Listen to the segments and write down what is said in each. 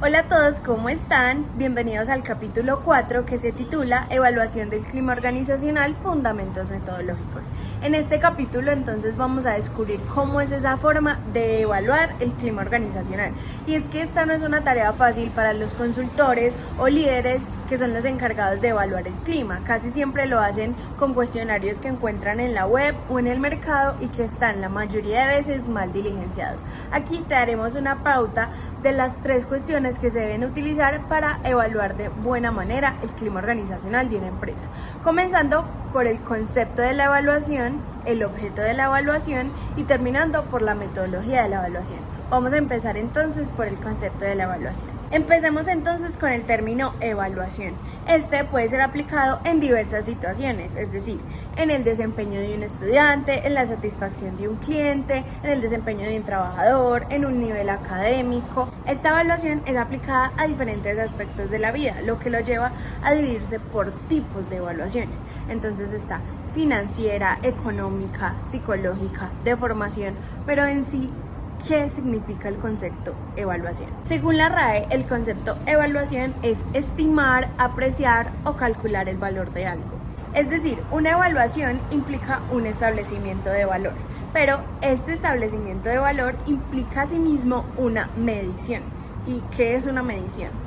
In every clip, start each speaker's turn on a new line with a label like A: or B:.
A: Hola a todos, ¿cómo están? Bienvenidos al capítulo 4 que se titula Evaluación del clima organizacional, fundamentos metodológicos. En este capítulo entonces vamos a descubrir cómo es esa forma de evaluar el clima organizacional. Y es que esta no es una tarea fácil para los consultores o líderes que son los encargados de evaluar el clima. Casi siempre lo hacen con cuestionarios que encuentran en la web o en el mercado y que están la mayoría de veces mal diligenciados. Aquí te daremos una pauta de las 3 cuestiones que se deben utilizar para evaluar de buena manera el clima organizacional de una empresa. Comenzando por el concepto de la evaluación, el objeto de la evaluación y terminando por la metodología de la evaluación. Vamos a empezar entonces por el concepto de la evaluación. Empecemos entonces con el término evaluación. Este puede ser aplicado en diversas situaciones, es decir, en el desempeño de un estudiante, en la satisfacción de un cliente, en el desempeño de un trabajador, en un nivel académico. Esta evaluación es aplicada a diferentes aspectos de la vida, lo que lo lleva a dividirse por tipos de evaluaciones. Entonces está financiera, económica, psicológica, de formación, pero en sí, ¿qué significa el concepto evaluación? Según la RAE, el concepto evaluación es estimar, apreciar o calcular el valor de algo. Es decir, una evaluación implica un establecimiento de valor, pero este establecimiento de valor implica asimismo una medición. ¿Y qué es una medición?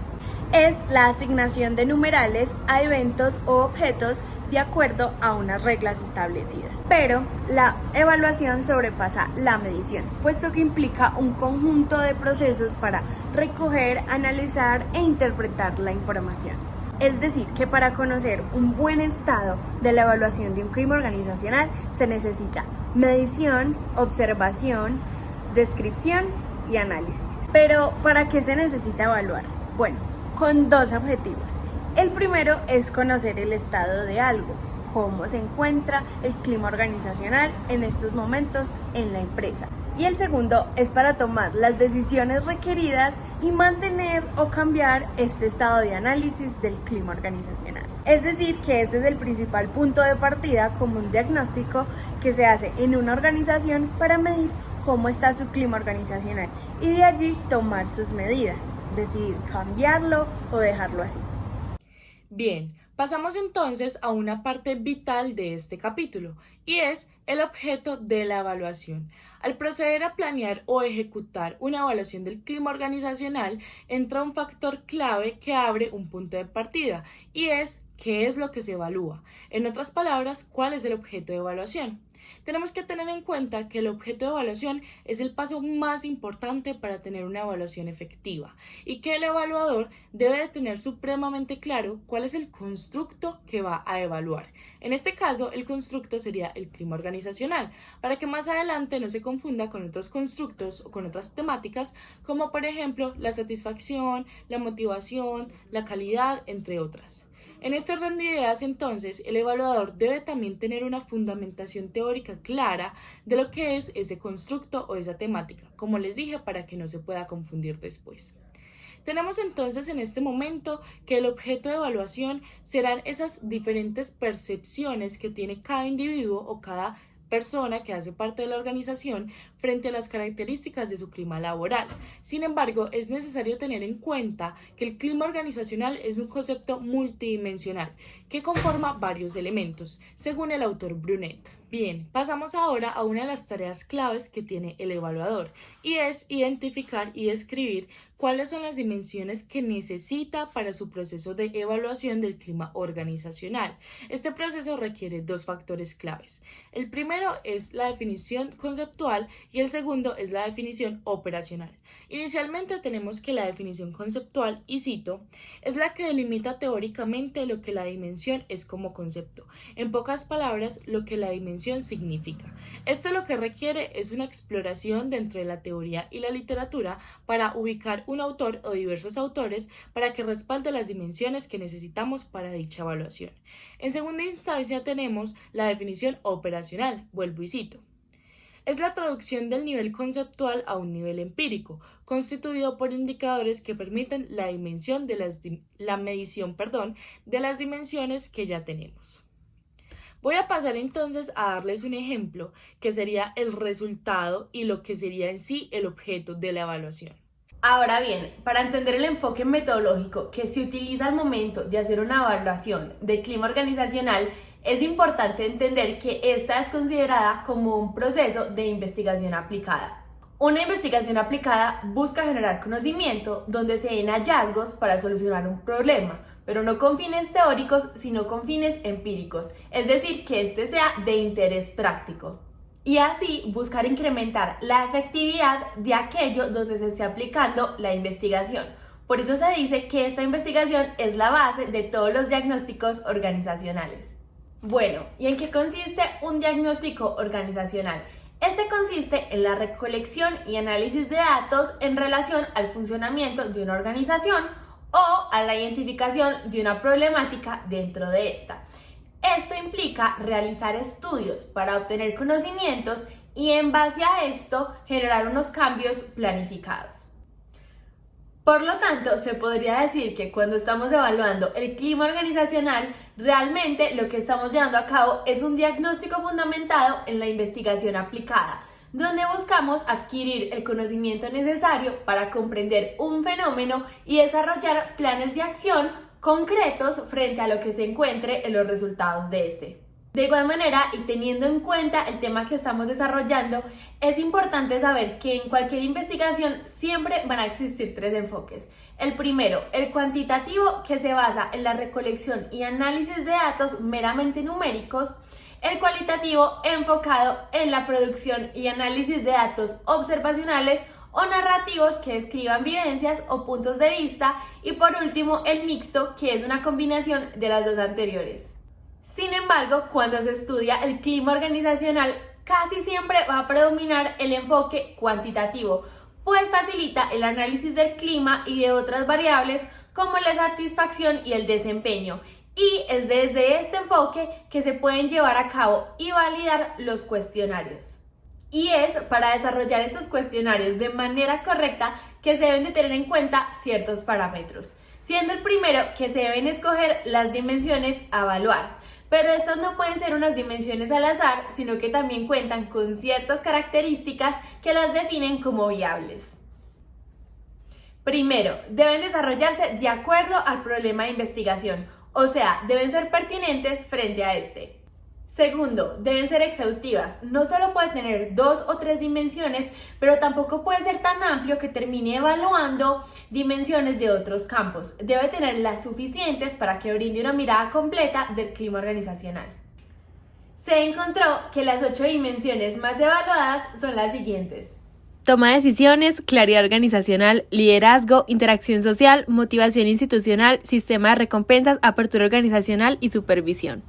A: Es la asignación de numerales a eventos o objetos de acuerdo a unas reglas establecidas. Pero la evaluación sobrepasa la medición, puesto que implica un conjunto de procesos para recoger, analizar e interpretar la información. Es decir, que para conocer un buen estado de la evaluación de un clima organizacional se necesita medición, observación, descripción y análisis. Pero, ¿para qué se necesita evaluar? Bueno, con 2 objetivos. El primero es conocer el estado de algo, cómo se encuentra el clima organizacional en estos momentos en la empresa. Y el segundo es para tomar las decisiones requeridas y mantener o cambiar este estado de análisis del clima organizacional. Es decir, que este es el principal punto de partida como un diagnóstico que se hace en una organización para medir cómo está su clima organizacional y de allí tomar sus medidas, decidir cambiarlo o dejarlo así.
B: Bien, pasamos entonces a una parte vital de este capítulo y es el objeto de la evaluación. Al proceder a planear o ejecutar una evaluación del clima organizacional, entra un factor clave que abre un punto de partida y es ¿qué es lo que se evalúa? En otras palabras, ¿cuál es el objeto de evaluación? Tenemos que tener en cuenta que el objeto de evaluación es el paso más importante para tener una evaluación efectiva y que el evaluador debe de tener supremamente claro cuál es el constructo que va a evaluar. En este caso, el constructo sería el clima organizacional, para que más adelante no se confunda con otros constructos o con otras temáticas, como por ejemplo la satisfacción, la motivación, la calidad, entre otras. En este orden de ideas, entonces, el evaluador debe también tener una fundamentación teórica clara de lo que es ese constructo o esa temática, como les dije, para que no se pueda confundir después. Tenemos entonces en este momento que el objeto de evaluación serán esas diferentes percepciones que tiene cada individuo o cada persona que hace parte de la organización frente a las características de su clima laboral. Sin embargo, es necesario tener en cuenta que el clima organizacional es un concepto multidimensional que conforma varios elementos, según el autor Brunet. Bien, pasamos ahora a una de las tareas claves que tiene el evaluador y es identificar y describir cuáles son las dimensiones que necesita para su proceso de evaluación del clima organizacional. Este proceso requiere 2 factores claves. El primero es la definición conceptual y el segundo es la definición operacional. Inicialmente tenemos que la definición conceptual, y cito, es la que delimita teóricamente lo que la dimensión es como concepto. En pocas palabras, lo que la dimensión significa. Esto lo que requiere es una exploración dentro de la teoría y la literatura para ubicar un autor o diversos autores para que respalde las dimensiones que necesitamos para dicha evaluación. En segunda instancia tenemos la definición operacional, vuelvo y cito. Es la traducción del nivel conceptual a un nivel empírico, constituido por indicadores que permiten la medición de las dimensiones que ya tenemos. Voy a pasar entonces a darles un ejemplo que sería el resultado y lo que sería en sí el objeto de la evaluación.
A: Ahora bien, para entender el enfoque metodológico que se utiliza al momento de hacer una evaluación de clima organizacional, es importante entender que esta es considerada como un proceso de investigación aplicada. Una investigación aplicada busca generar conocimiento donde se den hallazgos para solucionar un problema, pero no con fines teóricos, sino con fines empíricos, es decir, que este sea de interés práctico. Y así buscar incrementar la efectividad de aquello donde se esté aplicando la investigación. Por eso se dice que esta investigación es la base de todos los diagnósticos organizacionales. Bueno, ¿y en qué consiste un diagnóstico organizacional? Este consiste en la recolección y análisis de datos en relación al funcionamiento de una organización o a la identificación de una problemática dentro de esta. Esto implica realizar estudios para obtener conocimientos y en base a esto generar unos cambios planificados. Por lo tanto, se podría decir que cuando estamos evaluando el clima organizacional, realmente lo que estamos llevando a cabo es un diagnóstico fundamentado en la investigación aplicada, donde buscamos adquirir el conocimiento necesario para comprender un fenómeno y desarrollar planes de acción concretos frente a lo que se encuentre en los resultados de este. De igual manera, y teniendo en cuenta el tema que estamos desarrollando, es importante saber que en cualquier investigación siempre van a existir tres enfoques. El primero, el cuantitativo, que se basa en la recolección y análisis de datos meramente numéricos. El cualitativo, enfocado en la producción y análisis de datos observacionales o narrativos que describan vivencias o puntos de vista, y por último el mixto, que es una combinación de las dos anteriores. Sin embargo, cuando se estudia el clima organizacional, casi siempre va a predominar el enfoque cuantitativo, pues facilita el análisis del clima y de otras variables como la satisfacción y el desempeño, y es desde este enfoque que se pueden llevar a cabo y validar los cuestionarios. Y es para desarrollar estos cuestionarios de manera correcta que se deben de tener en cuenta ciertos parámetros, siendo el primero que se deben escoger las dimensiones a evaluar, pero estas no pueden ser unas dimensiones al azar, sino que también cuentan con ciertas características que las definen como viables. Primero, deben desarrollarse de acuerdo al problema de investigación, o sea, deben ser pertinentes frente a este. Segundo, deben ser exhaustivas. No solo puede tener 2 o 3 dimensiones, pero tampoco puede ser tan amplio que termine evaluando dimensiones de otros campos. Debe tener las suficientes para que brinde una mirada completa del clima organizacional. Se encontró que las 8 dimensiones más evaluadas son las siguientes:
C: toma de decisiones, claridad organizacional, liderazgo, interacción social, motivación institucional, sistema de recompensas, apertura organizacional y supervisión.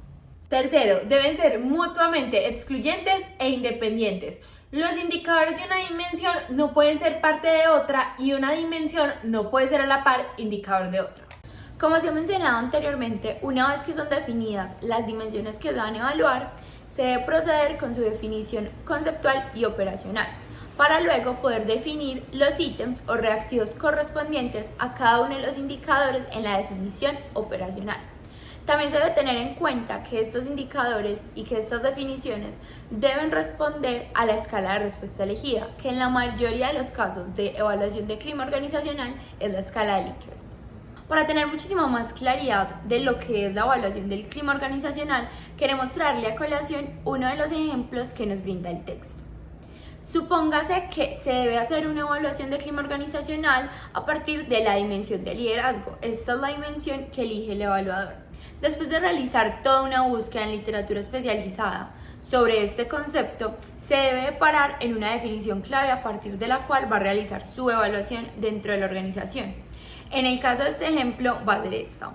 A: Tercero, deben ser mutuamente excluyentes e independientes. Los indicadores de una dimensión no pueden ser parte de otra y una dimensión no puede ser a la par indicador de otra.
D: Como se ha mencionado anteriormente, una vez que son definidas las dimensiones que se van a evaluar, se debe proceder con su definición conceptual y operacional, para luego poder definir los ítems o reactivos correspondientes a cada uno de los indicadores en la definición operacional. También se debe tener en cuenta que estos indicadores y que estas definiciones deben responder a la escala de respuesta elegida, que en la mayoría de los casos de evaluación de clima organizacional es la escala de Likert. Para tener muchísima más claridad de lo que es la evaluación del clima organizacional, queremos traerle a colación uno de los ejemplos que nos brinda el texto. Supóngase que se debe hacer una evaluación de clima organizacional a partir de la dimensión de liderazgo. Esta es la dimensión que elige el evaluador. Después de realizar toda una búsqueda en literatura especializada sobre este concepto, se debe parar en una definición clave a partir de la cual va a realizar su evaluación dentro de la organización. En el caso de este ejemplo va a ser esta.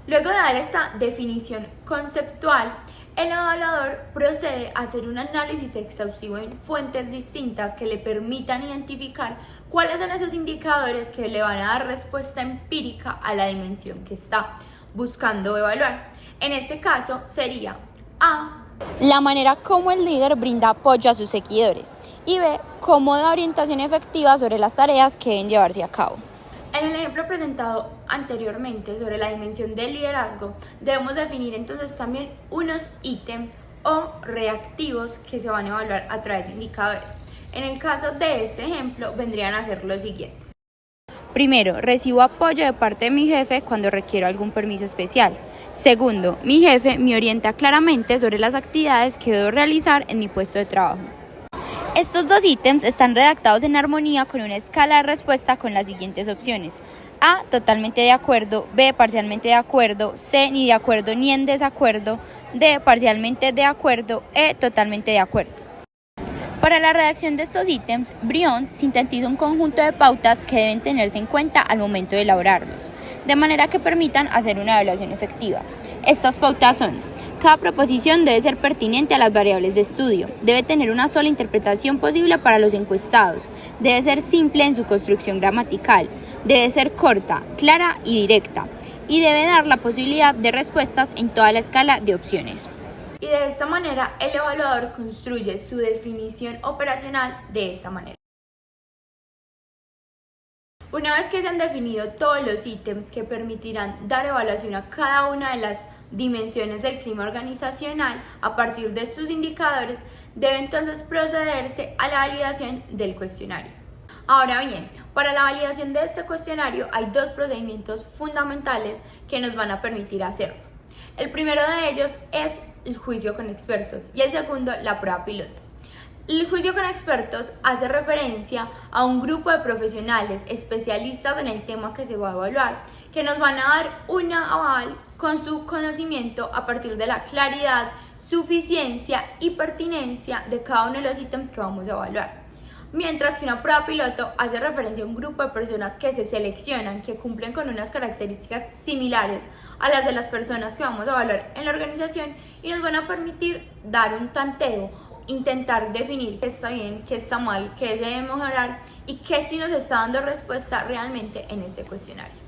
D: Luego de dar esta definición conceptual, el evaluador procede a hacer un análisis exhaustivo en fuentes distintas que le permitan identificar cuáles son esos indicadores que le van a dar respuesta empírica a la dimensión que está buscando evaluar. En este caso sería A,
E: la manera como el líder brinda apoyo a sus seguidores, y B, cómo da orientación efectiva sobre las tareas que deben llevarse a cabo.
D: En el ejemplo presentado anteriormente sobre la dimensión del liderazgo, debemos definir entonces también unos ítems o reactivos que se van a evaluar a través de indicadores. En el caso de este ejemplo, vendrían a ser los siguientes.
E: Primero, recibo apoyo de parte de mi jefe cuando requiero algún permiso especial. Segundo, mi jefe me orienta claramente sobre las actividades que debo realizar en mi puesto de trabajo. Estos dos ítems están redactados en armonía con una escala de respuesta con las siguientes opciones: A, totalmente de acuerdo; B, parcialmente de acuerdo; C, ni de acuerdo ni en desacuerdo; D, parcialmente de acuerdo; E, totalmente de acuerdo. Para la redacción de estos ítems, Brion sintetiza un conjunto de pautas que deben tenerse en cuenta al momento de elaborarlos, de manera que permitan hacer una evaluación efectiva. Estas pautas son: cada proposición debe ser pertinente a las variables de estudio, debe tener una sola interpretación posible para los encuestados, debe ser simple en su construcción gramatical, debe ser corta, clara y directa, y debe dar la posibilidad de respuestas en toda la escala de opciones.
D: Y de esta manera, el evaluador construye su definición operacional de esta manera. Una vez que se han definido todos los ítems que permitirán dar evaluación a cada una de las dimensiones del clima organizacional a partir de sus indicadores, debe entonces procederse a la validación del cuestionario. Ahora bien, para la validación de este cuestionario hay dos procedimientos fundamentales que nos van a permitir hacerlo. El primero de ellos es el juicio con expertos y el segundo, la prueba piloto. El juicio con expertos hace referencia a un grupo de profesionales especialistas en el tema que se va a evaluar, que nos van a dar una aval con su conocimiento a partir de la claridad, suficiencia y pertinencia de cada uno de los ítems que vamos a evaluar. Mientras que una prueba piloto hace referencia a un grupo de personas que se seleccionan, que cumplen con unas características similares a las de las personas que vamos a evaluar en la organización y nos van a permitir dar un tanteo, intentar definir qué está bien, qué está mal, qué se debe mejorar y qué sí nos está dando respuesta realmente en este cuestionario.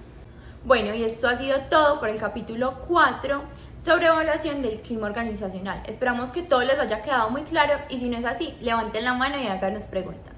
D: Bueno, y esto ha sido todo por el capítulo 4 sobre evaluación del clima organizacional. Esperamos que todo les haya quedado muy claro y si no es así, levanten la mano y háganos preguntas.